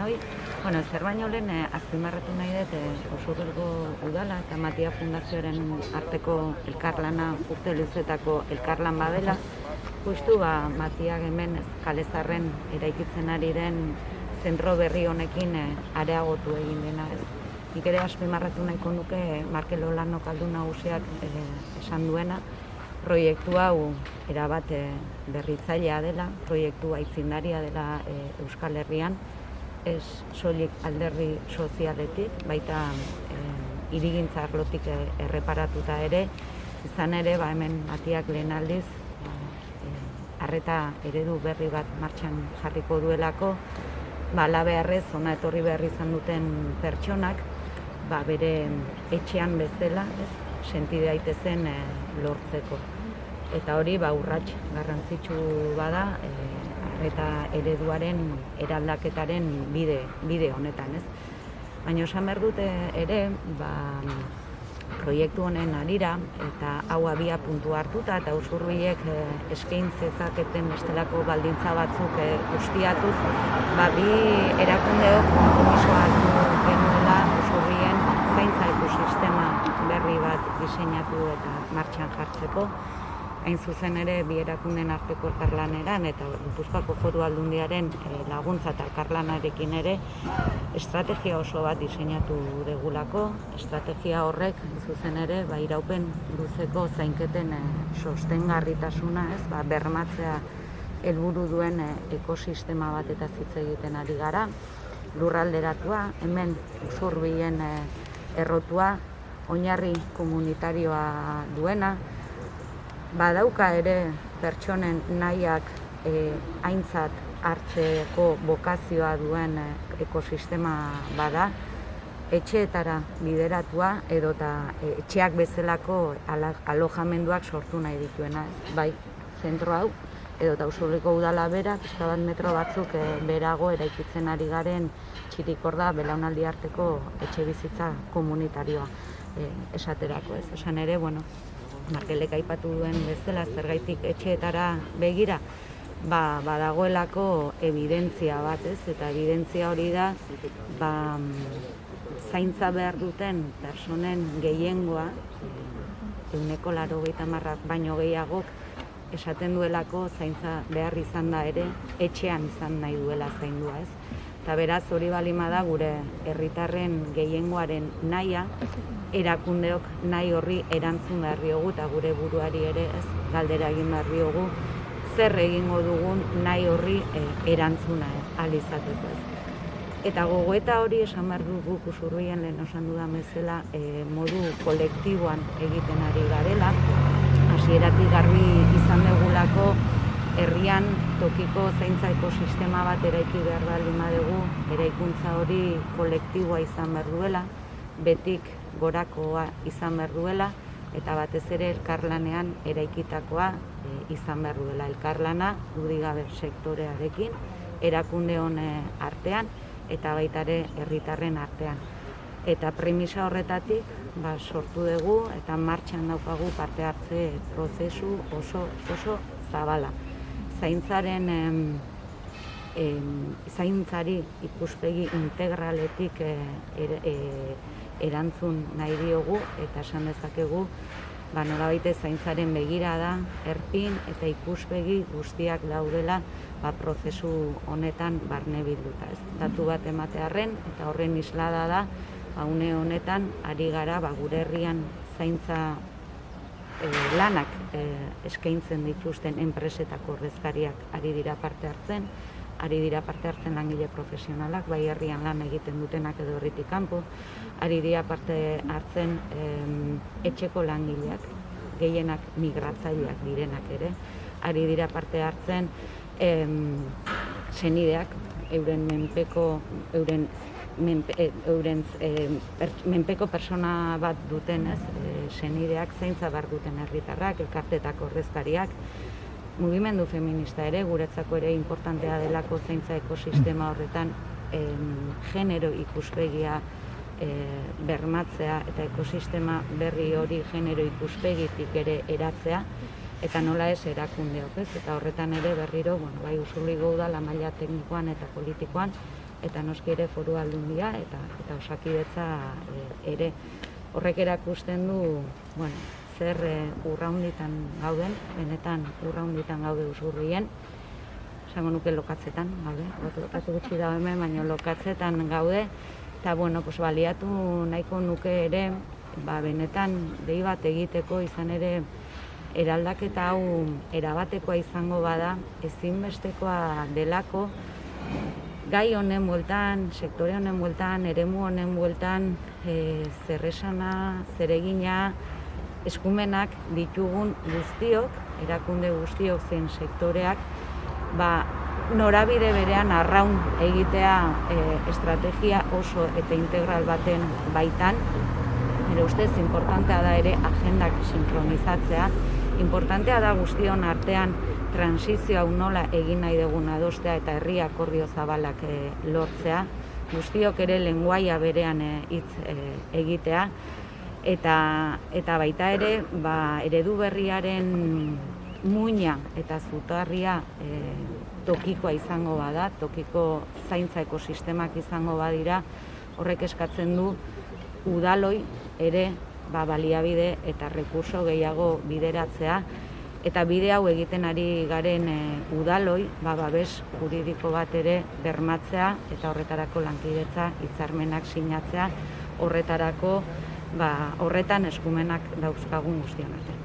denoi. Zer baino lehen azpimarratu nahi dut Usurbilgo udala eta Matia Fundazioaren arteko elkarlana urte luzetako elkarlan badela. Justu Matia hemen Kalezarren eraikitzen ari den zentro berri honekin areagotu egin dena. Nik ere azpimarratu nahiko nuke Markel Olano kaldu nagusiak esan duena, proiektu hau erabat berritzailea dela, proiektu aitzindaria dela Euskal Herrian, ez soilik alderdi sozialetik, baita hirigintza arlotik erreparatuta ere, izan ere hemen Matiak lehen aldiz arreta eredu berri bat martxan jarriko duelako, halabeharrez hona etorri behar izan duten pertsonak, bere etxean bezala, senti daitezen lortzeko. Eta hori urrats garrantzitsu bada arreta ereduaren eraldaketaren bide honetan. Baina esan behar dute ere, proiektu honen harira eta hau abia puntu hartuta eta Usurbilek eskain zezaketen bestelako baldintza batzuk ustiatuz, bi erakundeok konpromisoa hartu genuela Usurbilen zaintza ekosistema berri bat diseinatu eta martxan jartzeko. Hain zuzen ere bi erakundeen arteko elkarlaneran eta Gipuzkoako Foru Aldundiaren laguntza eta elkarlanarekin ere estrategia oso bat diseinatu degulako. Estrategia horrek zuzen ere iraupen luzeko zainketen sostengarritasuna bermatzea helburu duen ekosistema bat eta hitz egiten ari gara. Lurralderatua, hemen Usurbilen errotua, oinarri komunitarioa duena, badauka ere pertsonen nahiak aintzat hartzeko bokazioa duen ekosistema bada, etxeetara bideratua edota etxeak bezalako alojamenduak sortu nahi dituena. Bai, zentro hau edota Usurbilgo udala bera, pixka bat metro batzuk berago eraikitzen ari garen Txirikorda belaunaldi arteko etxe bizitza komunitarioa esaterako. Esan ere, Markelek aipatu duen bezala, zergaitik etxeetara begira, badagoelako evidentzia bat, eta evidentzia hori da, zaintza behar duten personen gehiengoa, 80% baino gehiagok, esaten duelako zaintza behar izan da ere, etxean izan nahi duela zaindua, Eta beraz hori balima da gure herritarren gehiengoaren nahia, erakundeok nahi horri erantzun behar diogu eta gure buruari ere galdera egin behar diogu zer egingo dugun nahi horri erantzuna alizateko. Eta gogoeta hori esan behar dugu Usurbilen lehen osan dudan bezala modu kolektiboan egiten ari garela. Hasieratik garbi izan dugulako herrian tokiko zaintza ekosistema bat eraiki behar baldin badugu, eraikuntza hori kolektiboa izan behar duela, betik gorakoa izan behar duela, eta batez ere elkarlanean eraikitakoa izan behar duela. Elkarlana dudigabe sektorearekin, erakunde honen artean, eta baita ere herritarren artean. Eta premisa horretatik sortu dugu eta martxan daukagu parte hartze prozesu oso zabala. Zaintzari ikuspegi integraletik erantzun nahi diogu eta esan dezakegu nolabait zaintzaren begirada, erpin eta ikuspegi guztiak daudela prozesu honetan barne bilduta. Datu bat ematearren eta horren islada da une honetan ari gara gure herrian zaintza lanak eskaintzen dituzten enpresetako ordezkariak ari dira parte hartzen langile profesionalak, bai herrian lan egiten dutenak edo herritik kanpo, ari dira parte hartzen etxeko langileak, gehienak migratzaileak direnak ere, ari dira parte hartzen senideak, euren menpeko persona bat duten, senideak, zaintza behar duten herritarrak, elkarteetako ordezkariak, mugimendu feminista ere, guretzako ere importantea delako zaintza ekosistema horretan genero ikuspegia bermatzea eta ekosistema berri hori genero ikuspegitik ere eratzea, eta nola ez erakundeok, eta horretan ere berriro, bai Usurbilgo udala maila teknikoan eta politikoan, eta noski ere Foru Aldundia eta Osakidetza ere. Horrek erakusten du, zer urraunditan gauden, benetan urraunditan gaude Usurbilen, esango nuke lokatzetan gaude, lokatze gutxi da hemen, baina lokatzetan gaude, eta baliatu nahiko nuke ere, benetan dei bat egiteko izan ere eraldaketa hau erabatekoa izango bada, ezinbestekoa delako, gai honen bueltan, sektore honen bueltan, eremu honen bueltan, zerresana, zeregina, eskumenak ditugun guztiok, erakunde guztiok zein sektoreak, norabide berean arraun egitea estrategia oso eta integral baten baitan. Nire ustez, importantea da ere agendak sinkronizatzea, importantea da guztion artean transizio hau nola egin nahi dugun adostea eta herri akordio zabalak lortzea, guztiok ere lenguaia berean hitz egitea, eta baita ere eredu berriaren muina eta zutarria tokikoa izango bada, tokiko zaintza ekosistemak izango badira, horrek eskatzen du udaloi ere baliabide eta rekurso gehiago bideratzea, eta bide hau egiten ari garen udaloi babes juridiko bat ere bermatzea eta horretarako lankidetza hitzarmenak sinatzea, horretan eskumenak dauzkagun guztion artean.